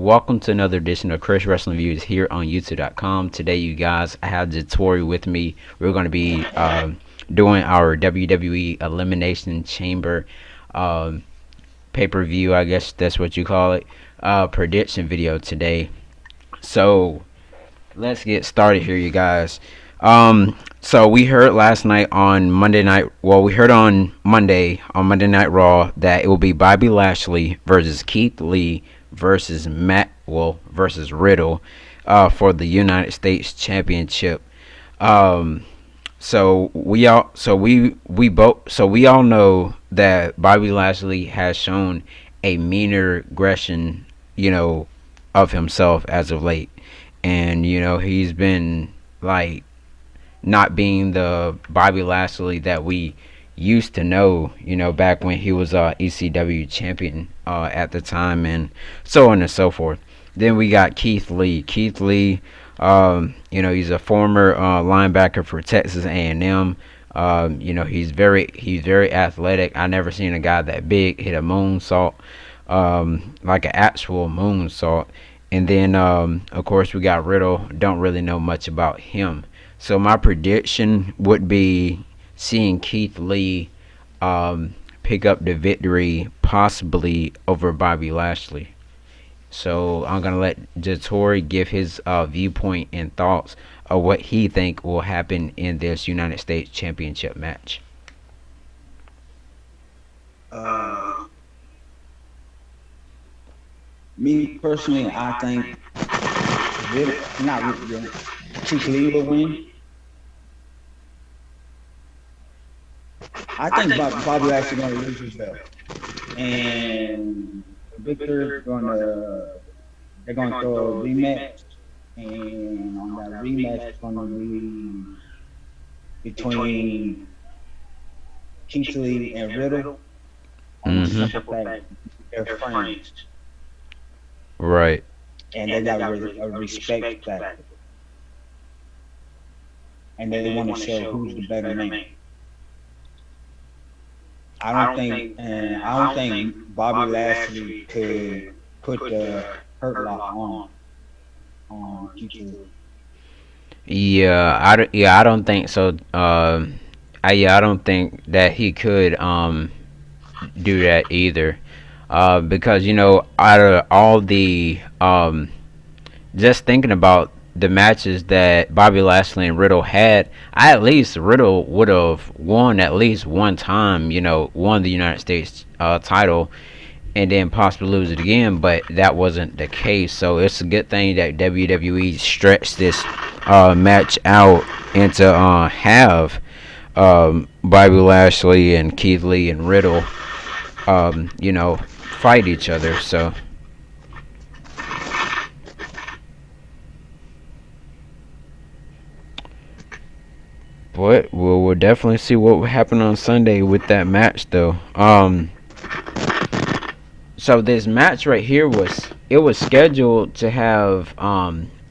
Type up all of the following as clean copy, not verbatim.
welcome to another edition of Chris Wrestling Views here on YouTube.com. Today, you guys, I have Jatori with me. We're going to be doing our WWE Elimination Chamber pay-per-view, I guess that's what you call it, prediction video today. So, let's get started here, you guys. So we heard last night on Monday night. Well, we heard on Monday Night Raw that it will be Bobby Lashley versus Keith Lee versus versus Riddle, for the United States Championship. We all know that Bobby Lashley has shown a meaner aggression, of himself as of late, and he's been like not being the Bobby Lashley that we used to know, back when he was ECW champion at the time, and so on and so forth. Then we got Keith Lee. He's a former linebacker for Texas A&M. He's very athletic. I never seen a guy that big hit a moonsault, like an actual moonsault. And then, of course, we got Riddle. Don't really know much about him. So my prediction would be seeing Keith Lee pick up the victory, possibly over Bobby Lashley. So I'm gonna let Jatori give his viewpoint and thoughts of what he think will happen in this United States Championship match. Me personally, I think Keith Lee will win. I think Bobby Lashley going to lose his belt, and Victor they're going to throw a rematch, and on that rematch it's going to be between Keith Lee and Riddle. On the simple fact they're friends, right? And they got a respect factor, and they want to show who's the better man. I don't think Bobby Lashley could put the hurt lock on Keith Lee. I don't think so. I don't think that he could do that either. Because out of all the just thinking about the matches that Bobby Lashley and Riddle had, at least Riddle would have won at least one time, won the United States title, and then possibly lose it again, but that wasn't the case. So it's a good thing that WWE stretched this match out and to have Bobby Lashley and Keith Lee and Riddle fight each other. So but we'll definitely see what will happen on Sunday with that match, though. So this match right here was scheduled to have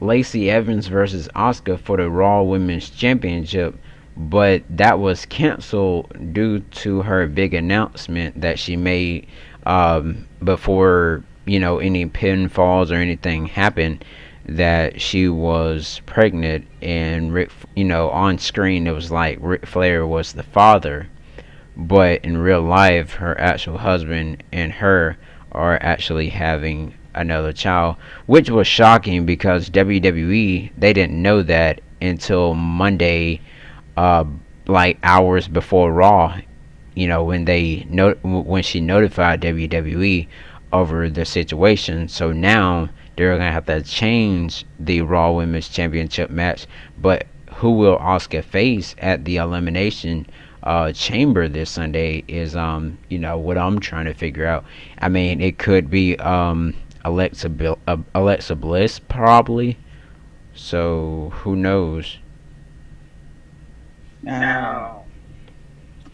Lacey Evans versus Asuka for the Raw Women's Championship, but that was canceled due to her big announcement that she made before any pinfalls or anything happened, that she was pregnant, and on screen it was like Ric Flair was the father, but in real life her actual husband and her are actually having another child, which was shocking because WWE, they didn't know that until Monday, like hours before Raw, when she notified WWE over the situation. So now they're gonna have to change the Raw Women's Championship match. But who will Asuka face at the Elimination Chamber this Sunday is what I'm trying to figure out. I mean, it could be Alexa Bliss probably. So who knows? Now,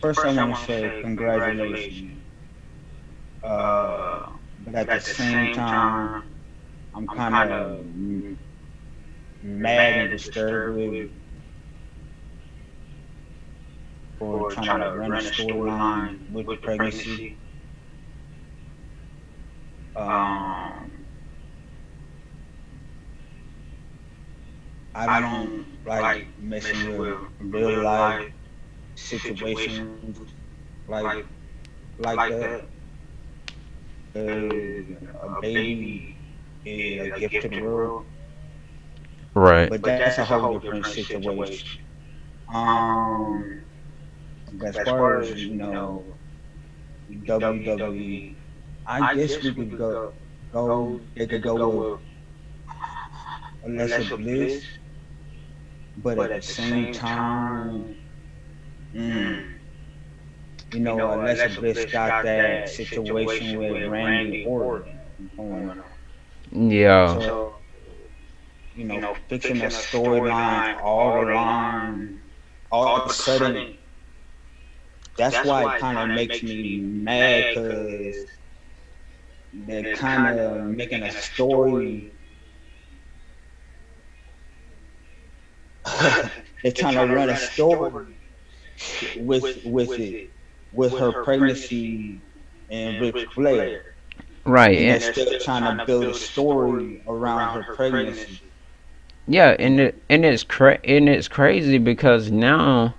first I want to say congratulations. But at the same time, I'm kind of mad and disturbed for trying to run a storyline with the pregnancy. I don't like messing with real life situations like that because a baby is a gift to the world. Right. But that's a whole different situation. Um, but as far as WWE, I guess we could go. They could go with Alexa Bliss, but at the same time, mm, Alexa Bliss got that situation with Randy Orton going on. Yeah. So, fixing a storyline all along, all of a sudden, that's why it kind of makes me mad because they're kind of making a story. They're trying to run a story with it, with her pregnancy and Ric Flair, Right. and they're still trying to build a story around her pregnancy. Yeah, and it's crazy because now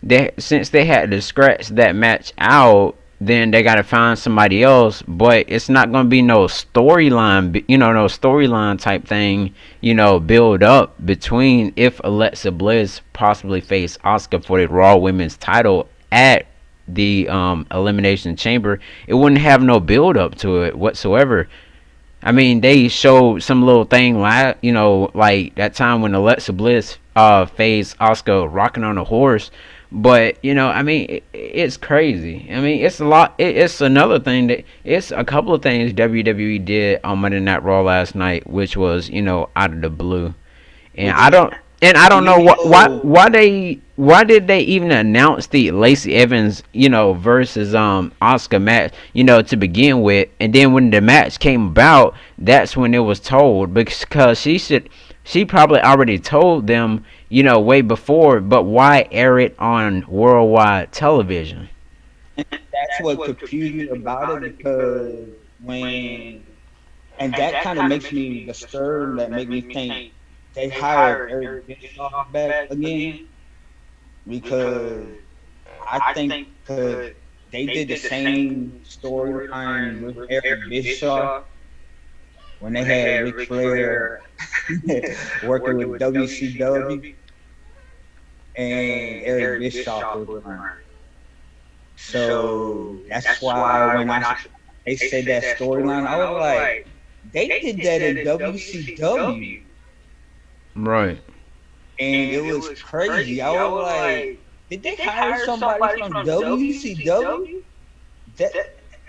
they since they had to scratch that match out, then they got to find somebody else. But it's not gonna be no storyline, no storyline type thing, build up between if Alexa Bliss possibly face Asuka for the Raw Women's title at the Elimination Chamber. It wouldn't have no build up to it whatsoever. I mean, they showed some little thing like like that time when Alexa Bliss faced Oscar rocking on a horse. But I mean, it's crazy. I mean, it's a lot. It's another thing that it's a couple of things WWE did on Monday Night Raw last night, which was out of the blue. And Which I don't let know me go. why did they even announce the Lacey Evans versus Oscar match to begin with, and then when the match came about, that's when it was told, because she probably already told them way before, but why air it on worldwide television? That's what confused me about it because when and that kind of makes me disturbed. That make me think they hired Eric Bischoff back again because I think because they did the same storyline with Eric Bischoff when they had Ric Flair working with WCW and Eric Bischoff was around. So that's why when they said that storyline, I was like, they did that in WCW, Right. and it was crazy. I was like, did they hire somebody from WCW? That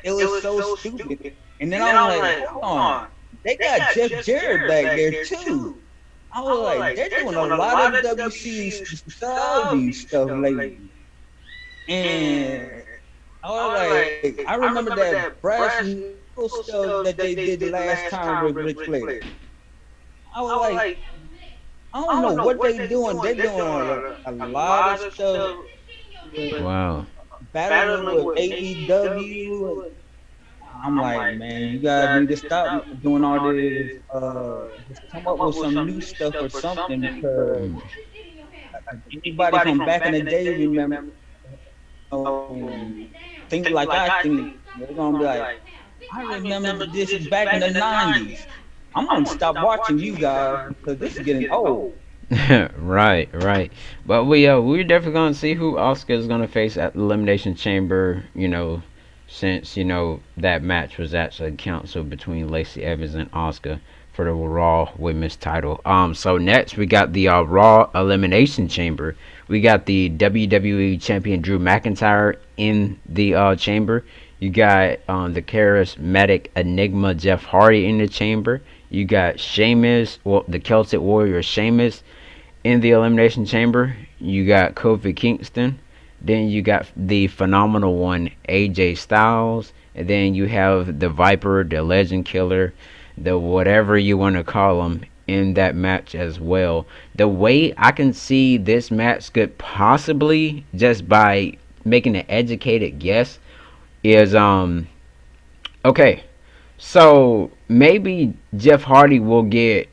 it was so stupid. And then I was like, hold on, they got Jeff Jarrett back there too. I was like, they're doing a lot of WCW stuff lately, and I was like, I remember that brass knuckle stuff that they did the last time with Ric Flair. I was like, I don't know what they doing. They're doing a lot of stuff with Wow. battling with AEW. I'm like, man, you guys need to stop doing all this. Just come up with some new stuff or something because Mm. anybody from back in the day remember, think like I think. They're gonna be like, I remember this back in the '90s. I'm gonna stop watching you guys because this is getting old. Right, right. But we're definitely gonna see who Oscar is gonna face at the Elimination Chamber. Since that match was actually canceled between Lacey Evans and Oscar for the Raw Women's title. So next we got the Raw Elimination Chamber. We got the WWE Champion Drew McIntyre in the chamber. You got the charismatic Enigma Jeff Hardy in the chamber. You got Sheamus, well, the Celtic Warrior Sheamus in the Elimination Chamber. You got Kofi Kingston. Then you got the phenomenal one, AJ Styles. And then you have the Viper, the Legend Killer, the whatever you want to call him in that match as well. The way I can see this match could possibly, just by making an educated guess, is okay. So maybe Jeff Hardy will get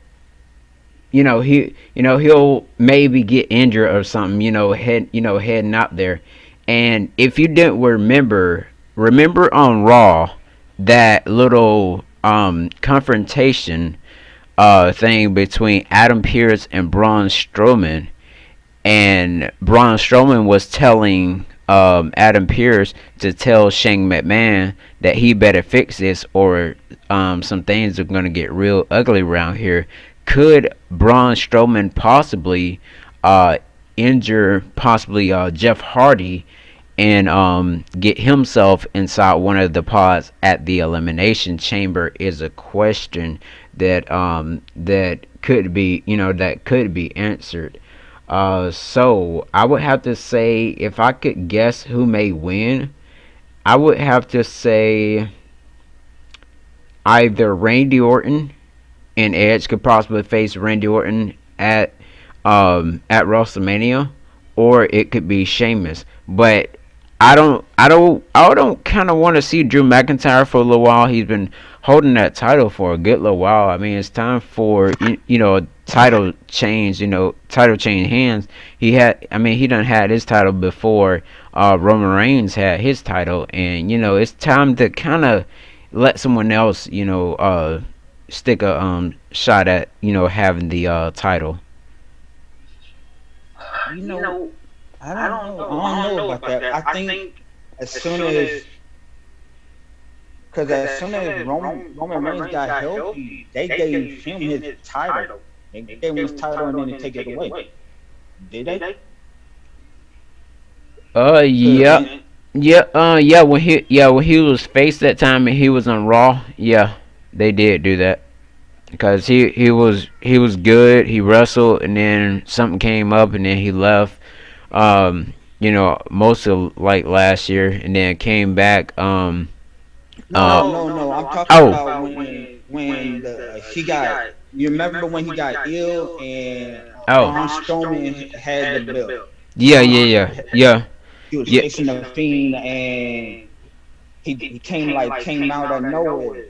he'll maybe get injured or something, heading out there. And if you didn't remember on Raw that little confrontation thing between Adam Pearce and Braun Strowman, and Braun Strowman was telling Adam Pearce to tell Shane McMahon that he better fix this, or some things are gonna get real ugly around here. Could Braun Strowman possibly uh, injure possibly Jeff Hardy and get himself inside one of the pods at the Elimination Chamber? Is a question that could be answered. So I would have to say, if I could guess who may win, I would have to say either Randy Orton, and Edge could possibly face Randy Orton at WrestleMania, or it could be Sheamus. But I don't kind of want to see Drew McIntyre for a little while. He's been holding that title for a good little while. I mean, it's time for a title change. Title change hands. He done had his title before Roman Reigns had his title, and it's time to kind of let someone else stick a shot at having the title. You know, I don't know. I don't know about that. I think as soon as, because as soon as Roman Reigns got healthy, they gave him his title. They gave him his title and then they take it away. Did they? Cause Yeah, yeah. When he was faced that time and he was on Raw, yeah, they did do that because he was good. He wrestled, and then something came up, and then he left. Most of like last year, and then came back. no. I'm talking Oh, about when he got. You remember when he got ill and oh, Braun Strowman had the belt. yeah, yeah, yeah, yeah, He was yeah, facing the Fiend, and he came out of nowhere.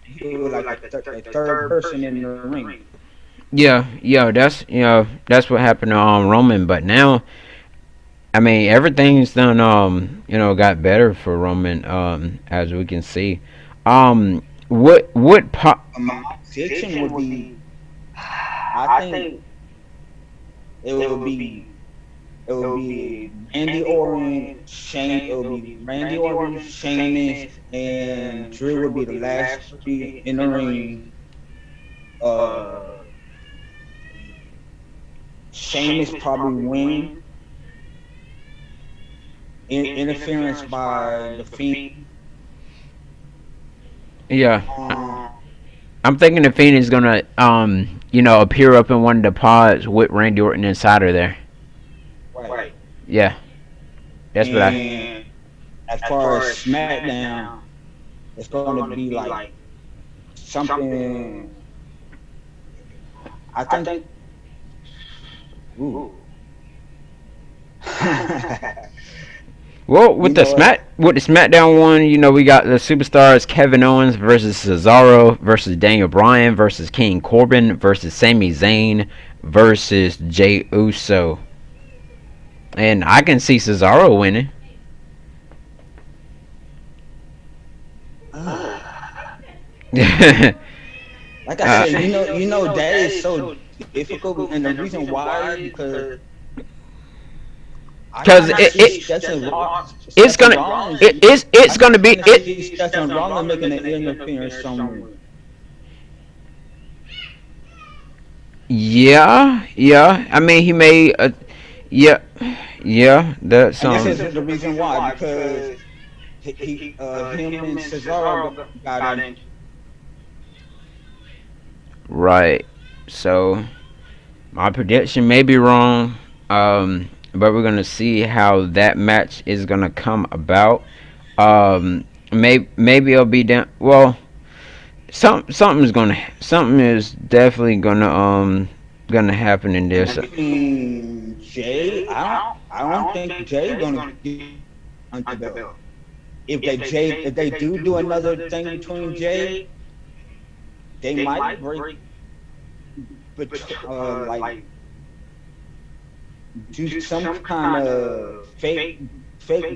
He was like the third person in the ring. yeah. That's what happened to Roman. But now, I mean, everything's done. Got better for Roman. As we can see. What My prediction would be, I think it would be Randy Orton, Shane. It would be Randy Orton, Sheamus, and Drew would be the last three in the ring. Uh, Sheamus probably win. Interference by the Fiend. Yeah, Um, I'm thinking the Fiend is gonna appear up in one of the pods with Randy Orton inside of there. right. Yeah, that's what I. And as far as SmackDown, it's going to be like something. I think. Ooh. Well, You know what? With the SmackDown one, we got the superstars Kevin Owens versus Cesaro versus Daniel Bryan versus King Corbin versus Sami Zayn versus Jey Uso, and I can see Cesaro winning. uh, Like I said, that is so difficult, and the reason why is because I Cause cannot see it's Stephen gonna Rollins. it's I gonna be cannot it. see Stephen Rollins making an interference somewhere. Yeah. I mean, he made a yeah, yeah. That's And this is the reason why, because him and Cesaro got in. right. So my prediction may be wrong, but we're gonna see how that match is gonna come about. Maybe it'll be down. Well, something is definitely gonna happen in this. I mean, I don't think Jay gonna get under the belt. If they do another thing between Jay, they might break but like do some kind of fake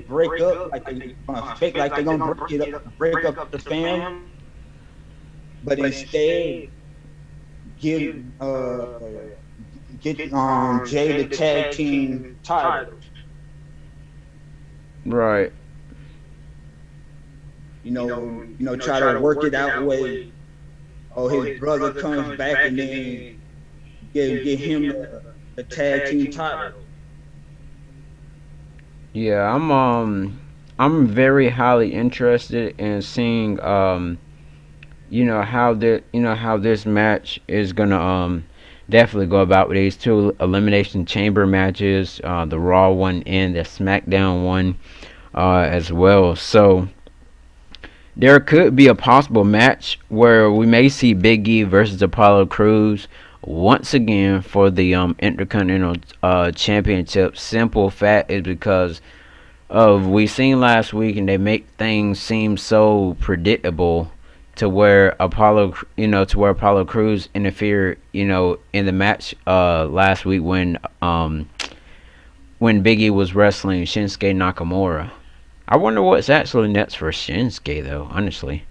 breakup, like they gonna fake like they're gonna break up the family, but instead give get Jay the tag team titles. Right. Try to work it out where his brother comes back and then get him the tag team title. Yeah, I'm very highly interested in seeing how this match is gonna definitely go about with these two elimination chamber matches, the Raw one and the SmackDown one as well. So there could be a possible match where we may see Big E versus Apollo Crews once again for the Intercontinental Championship. Simple fact is because of we seen last week, and they make things seem so predictable to where Apollo Crews interfered, in the match last week when Big E was wrestling Shinsuke Nakamura. I wonder what's actually next for Shinsuke though, honestly.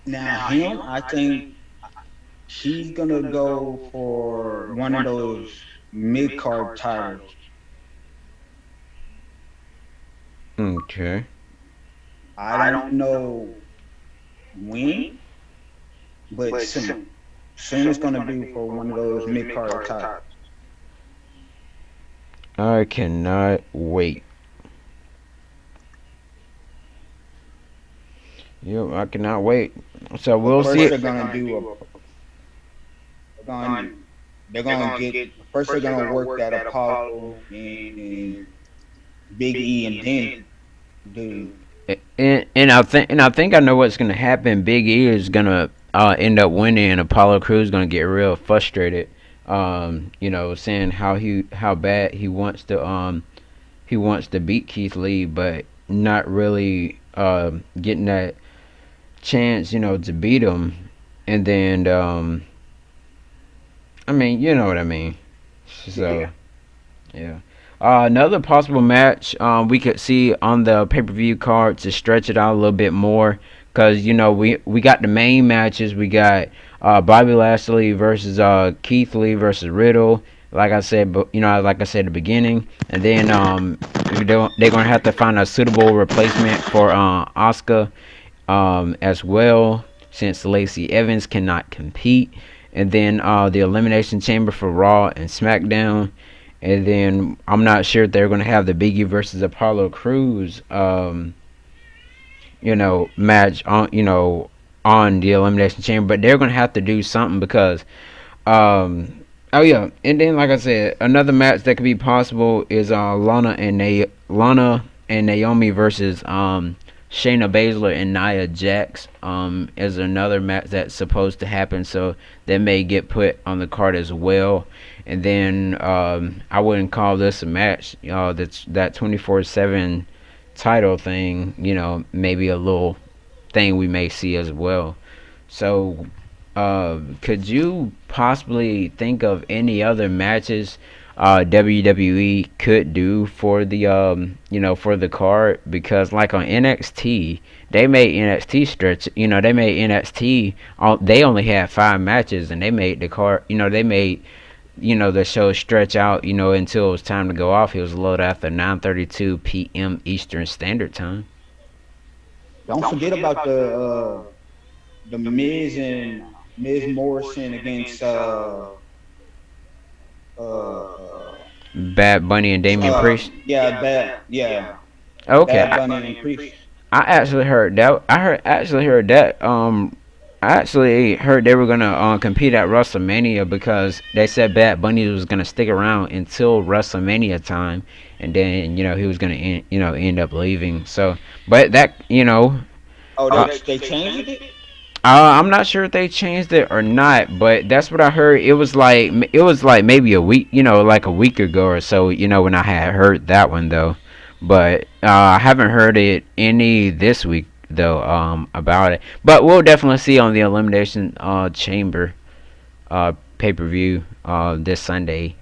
Now him, I think he's gonna go for one of those mid card titles. Okay. I don't know when, but soon. Soon it's gonna be for one of those mid card titles. I cannot wait. Yep, I cannot wait. So But we'll see first it. they're gonna they're gonna get first they're gonna work that Apollo and Big E and then do. And I think I know what's gonna happen. Big E is gonna end up winning, and Apollo Crews gonna get real frustrated. Saying how bad he wants to beat Keith Lee, but not really getting that chance, to beat him. And then I mean, you know what I mean. So yeah. Another possible match we could see on the pay per view card to stretch it out a little bit more, because we got the main matches. We got Bobby Lashley versus Keith Lee versus Riddle. Like I said, but like I said at the beginning, and then they're gonna have to find a suitable replacement for Asuka as well, since Lacey Evans cannot compete. And then the Elimination Chamber for Raw and SmackDown. And then I'm not sure if they're going to have the Biggie versus Apollo Crews, match on the Elimination Chamber. But they're going to have to do something because, oh yeah. And then, like I said, another match that could be possible is Lana and Naomi versus Shayna Baszler and Nia Jax. Is another match that's supposed to happen, so that may get put on the card as well. And then I wouldn't call this a match. That 24/7 title thing. Maybe a little thing we may see as well. So, could you possibly think of any other matches WWE could do for the for the card? Because like on NXT, they made NXT stretch. They made NXT. They only had 5 matches, and they made the card. They made the show stretch out, until it was time to go off. It was loaded after 9:32 p.m. Eastern Standard Time. Don't forget about the Miz and Miz Morrison against Bad Bunny and Damian Priest. Okay, Bad Bunny and Priest. I actually heard that. Actually heard that. I actually heard they were gonna compete at WrestleMania, because they said Bad Bunny was gonna stick around until WrestleMania time, and then he was gonna end up leaving. So, but that Oh, they changed it. I'm not sure if they changed it or not, but that's what I heard. It was like maybe a week, like a week ago or so, when I had heard that one though. But I haven't heard it any this week though about it. But we'll definitely see on the Elimination Chamber pay pay per view this Sunday,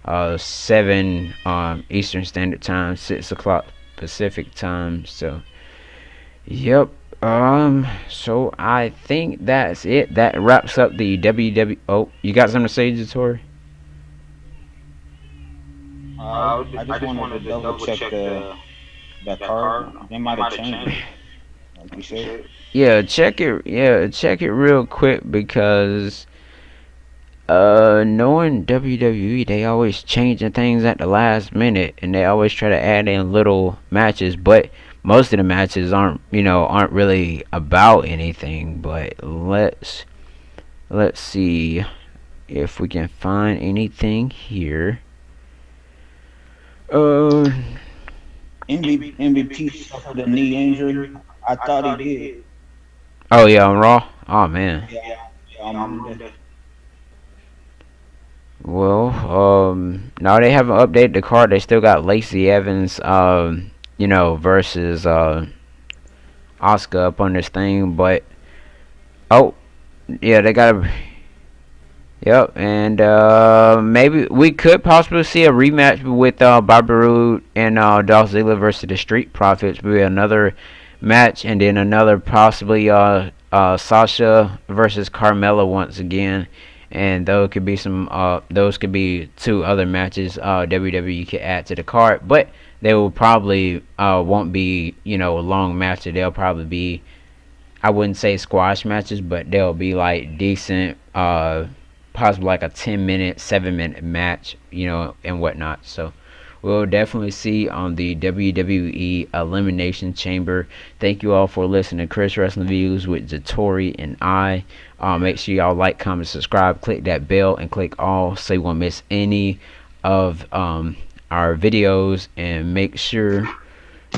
7 Eastern Standard Time, 6 o'clock Pacific Time. So yep. So I think that's it. That wraps up the WWE. Oh, you got something to say, Jatori? I just wanted to double check the card. They might have changed it, like you said. Yeah, check it. Yeah, check it real quick because knowing WWE, they always changing things at the last minute, and they always try to add in little matches. But most of the matches aren't really about anything. But let's see if we can find anything here. Uh, MVP suffered a knee injury. I thought he did. oh yeah, on Raw. Oh man. Yeah, Monday. Well, no, they haven't updated the card. They still got Lacey Evans, versus Oscar up on this thing. But oh, yeah, they got a. Yep, and maybe we could possibly see a rematch with Bobby Roode and Dolph Ziggler versus the Street Profits. Maybe another match, and then another possibly Sasha versus Carmella once again. And those could be 2 other matches WWE could add to the card, but they will probably won't be long matches. They'll probably be, I wouldn't say squash matches, but they'll be like decent, possibly like a 10-minute, 7-minute match, and whatnot. So we'll definitely see on the WWE Elimination Chamber. Thank you all for listening to Chris Wrestling Views with Jatori and I. Make sure y'all like, comment, subscribe, click that bell, and click all so you won't miss any of our videos. And make sure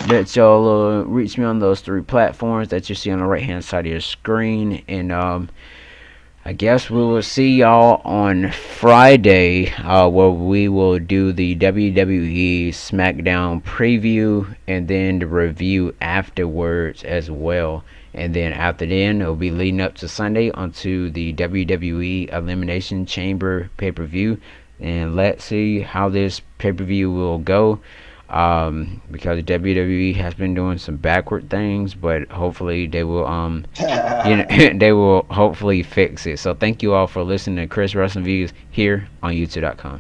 that y'all reach me on those 3 platforms that you see on the right hand side of your screen. And I guess we will see y'all on Friday, where we will do the WWE SmackDown preview and then the review afterwards as well. And then after then, it'll be leading up to Sunday onto the WWE Elimination Chamber pay-per-view. And let's see how this pay-per-view will go. Because WWE has been doing some backward things, but hopefully they will they will hopefully fix it. So thank you all for listening to Chris Wrestling Views here on YouTube.com.